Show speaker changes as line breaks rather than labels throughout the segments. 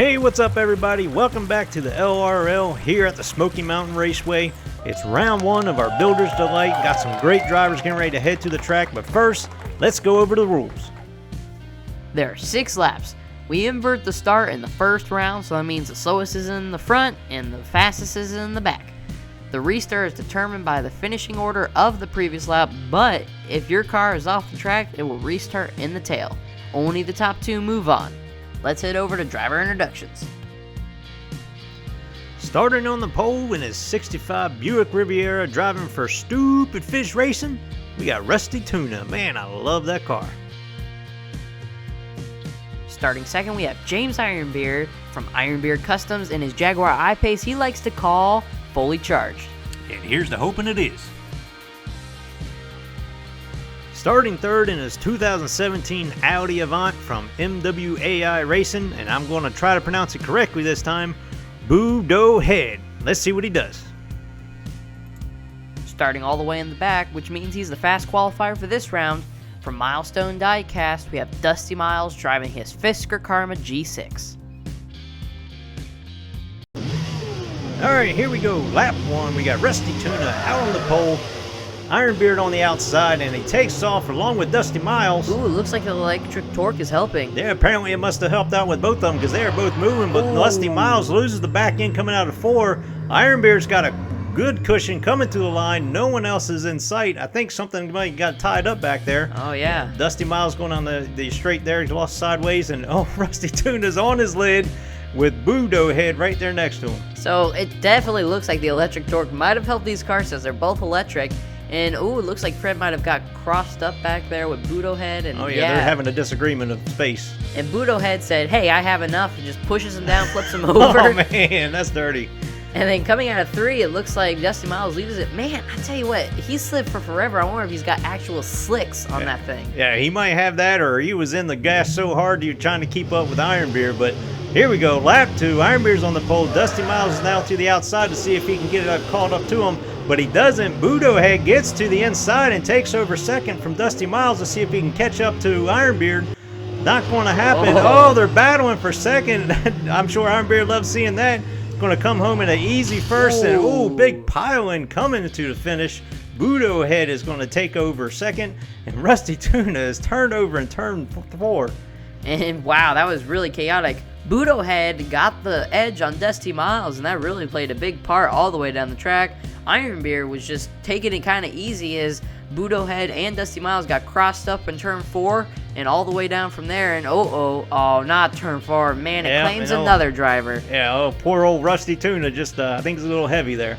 Hey, what's up everybody? Welcome back to the LRL here at the Smoky Mountain Raceway. It's round one of our Builder's Delight. Got some great drivers getting ready to head to the track, but first, let's go over the rules.
There are 6 laps. We invert the start in the first round, so that means the slowest is in the front and the fastest is in the back. The restart is determined by the finishing order of the previous lap, but if your car is off the track, it will restart in the tail. Only the top 2 move on. Let's head over to driver introductions.
Starting on the pole in his 65 Buick Riviera driving for Stupid Fish Racing, we got Rusty Tuna. Man, I love that car.
Starting second, we have James Ironbeard from Ironbeard Customs in his Jaguar I-Pace he likes to call fully charged.
And here's to hoping it is.
Starting third in his 2017 Audi Avant from MWAI Racing, and I'm going to try to pronounce it correctly this time, Boo-Do Head. Let's see what he does.
Starting all the way in the back, which means he's the fast qualifier for this round, from Milestone Diecast, we have Dusty Miles driving his Fisker Karma G6.
Alright, here we go. Lap 1. We got Rusty Tuna out on the pole, Ironbeard on the outside, and he takes off along with Dusty Miles.
Ooh, it looks like the electric torque is helping.
Yeah, apparently it must have helped out with both of them because they are both moving, but Dusty Miles loses the back end coming out of 4. Ironbeard's got a good cushion coming to the line. No one else is in sight. I think something might got tied up back there.
Oh, yeah.
Dusty Miles going on the straight there. He's lost sideways, and Rusty Tuna's on his lid with Boo-Do Head right there next to him.
So it definitely looks like the electric torque might have helped these cars since they're both electric. And ooh, it looks like Fred might have got crossed up back there with Boo-Do Head. And
they're having a disagreement of space.
And Boo-Do Head said, "Hey, I have enough," and just pushes him down, flips him over.
Oh man, that's dirty.
And then coming out of 3, it looks like Dusty Miles leads it. Man, I tell you what, he's slid for forever. I wonder if he's got actual slicks on that thing.
Yeah, he might have that, or he was in the gas so hard you're trying to keep up with Ironbeard. But here we go, lap 2. Ironbeard's on the pole. Dusty Miles is now to the outside to see if he can get it caught up to him, but he doesn't. Boo-Do Head gets to the inside and takes over second from Dusty Miles to see if he can catch up to Ironbeard. Not going to happen. Oh, they're battling for second. I'm sure Ironbeard loves seeing that. Going to come home in an easy first, and big pile-in coming to the finish. Boo-Do Head is going to take over second, and Rusty Tuna is turned over in turn 4.
And wow, that was really chaotic. Boo-Do Head got the edge on Dusty Miles, and that really played a big part all the way down the track. Ironbeard was just taking it kind of easy as Boo-Do Head and Dusty Miles got crossed up in turn 4 and all the way down from there. And not turn 4. Man, it claims another driver.
Yeah, poor old Rusty Tuna just, I think it's a little heavy there.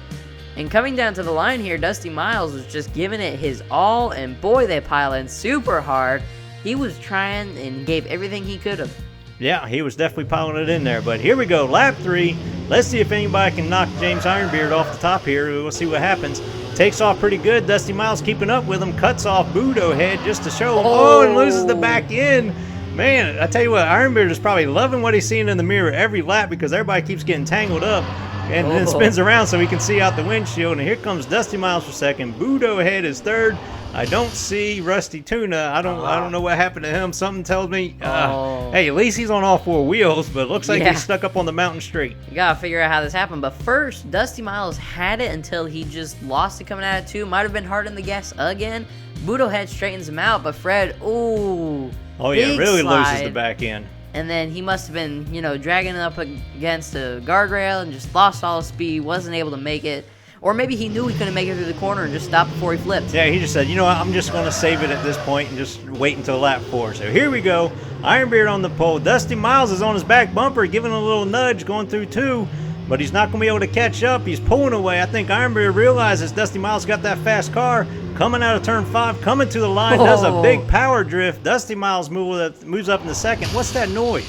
And coming down to the line here, Dusty Miles was just giving it his all, and boy, they pile in super hard. He was trying and gave everything he could have.
Yeah, he was definitely piling it in there. But here we go, lap 3. Let's see if anybody can knock James Ironbeard off the top here. We'll see what happens. Takes off pretty good. Dusty Miles keeping up with him. Cuts off Boo-Do Head just to show him. And loses the back end. Man, I tell you what, Ironbeard is probably loving what he's seeing in the mirror every lap because everybody keeps getting tangled up and then spins around so he can see out the windshield. And here comes Dusty Miles for second. Boo-Do Head is third. I don't see Rusty Tuna. I don't know what happened to him. Something tells me, hey, at least he's on all 4 wheels, but it looks like he's stuck up on the mountain straight.
You gotta figure out how this happened. But first, Dusty Miles had it until he just lost it coming out of 2. Might have been hard on the gas again. Boo-Do Head straightens him out, but Fred, really
loses the back end.
And then he must have been, dragging it up against a guardrail and just lost all his speed, wasn't able to make it. Or maybe he knew he couldn't make it through the corner and just stopped before he flipped.
Yeah, he just said, you know what, I'm just going to save it at this point and just wait until lap 4. So here we go. Ironbeard on the pole. Dusty Miles is on his back bumper, giving a little nudge going through 2. But he's not going to be able to catch up. He's pulling away. I think Ironbeard realizes Dusty Miles got that fast car. Coming out of turn 5, coming to the line, does a big power drift. Dusty Miles moves up in the second. What's that noise?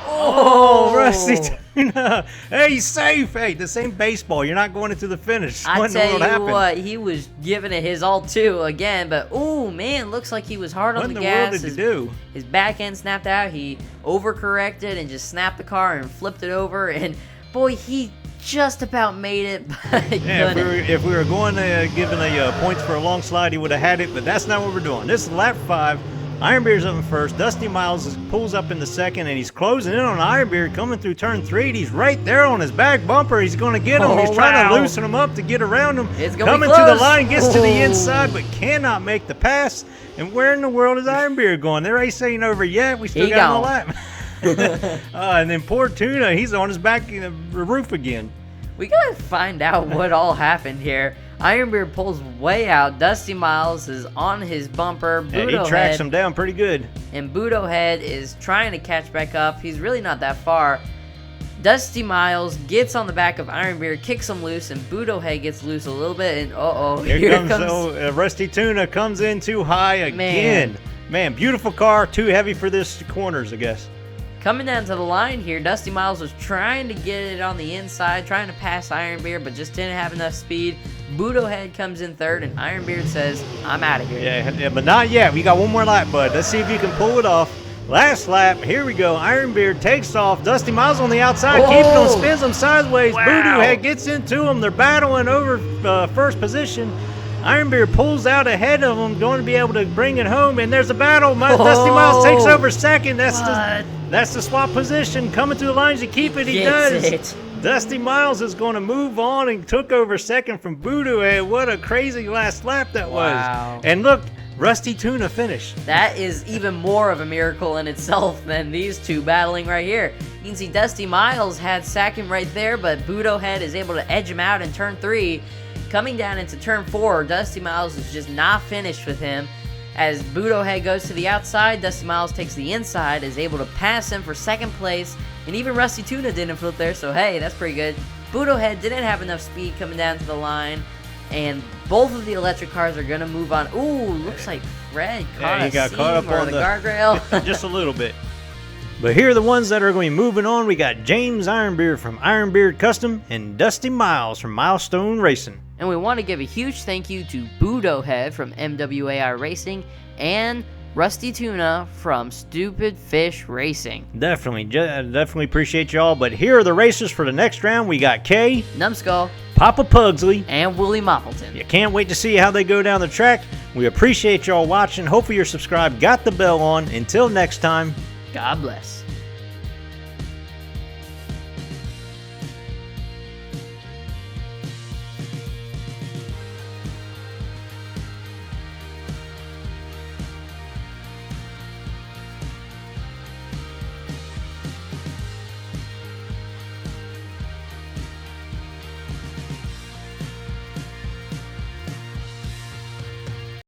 Rusty Tuna. Hey, he's safe. Hey, this ain't baseball. You're not going into the finish.
I tell you what, he was giving it his all too again, but man, looks like he was hard on the gas.
What in the world did he do?
His back end snapped out. He overcorrected and just snapped the car and flipped it over, and boy, he just about made it, but
if we were going to give him points for a long slide, he would have had it, but that's not what we're doing. This is lap 5. Ironbeard's up in first. Dusty Miles pulls up in the second, and he's closing in on Ironbeard coming through turn 3. And he's right there on his back bumper. He's going to get him. He's trying to loosen him up to get around him.
It's gonna
coming
be
to the
close.
line, gets to the inside, but cannot make the pass. And where in the world is Ironbeard going? The race ain't over yet. We still got him a lap. And then poor Tuna, he's on his back in the roof again.
We gotta find out what all happened here. Ironbeard pulls way out. Dusty Miles is on his bumper.
Yeah, he tracks him down pretty good.
And Budo Head is trying to catch back up. He's really not that far. Dusty Miles gets on the back of Ironbeard, kicks him loose, and Budo Head gets loose a little bit. And
here comes Rusty Tuna comes in too high again. Man, beautiful car, too heavy for this corners, I guess.
Coming down to the line here, Dusty Miles was trying to get it on the inside, trying to pass Ironbeard, but just didn't have enough speed. Budo Head comes in third, and Ironbeard says, I'm out of here.
Yeah, but not yet. We got one more lap, bud. Let's see if you can pull it off. Last lap, here we go. Ironbeard takes off. Dusty Miles on the outside, keeps him, spins him sideways.
Wow.
Budo Head gets into him. They're battling over first position. Ironbeard pulls out ahead of him, going to be able to bring it home, and there's a battle. Dusty Miles takes over second. That's the swap position. Coming through the lines to keep it, he does. Dusty Miles is going to move on and took over second from Budo Head. What a crazy last lap that was.
Wow.
And look, Rusty Tuna finished.
That is even more of a miracle in itself than these two battling right here. You can see Dusty Miles had second right there, but Budo Head is able to edge him out in turn 3. Coming down into turn 4, Dusty Miles is just not finished with him. As Budo Head goes to the outside, Dusty Miles takes the inside, is able to pass him for second place, and even Rusty Tuna didn't flip there, so hey, that's pretty good. Budo Head didn't have enough speed coming down to the line, and both of the electric cars are going to move on. Ooh, looks like Fred
got caught up on
the guardrail.
Just a little bit. But here are the ones that are going to be moving on. We got James Ironbeard from Ironbeard Custom and Dusty Miles from Milestone Racing.
And we want to give a huge thank you to Budo Head from MWAI Racing and Rusty Tuna from Stupid Fish Racing.
Definitely appreciate y'all. But here are the racers for the next round. We got Kay,
Numbskull,
Papa Pugsley,
and Wooly Moppleton.
You can't wait to see how they go down the track. We appreciate y'all watching. Hopefully you're subscribed, got the bell on. Until next time,
God bless.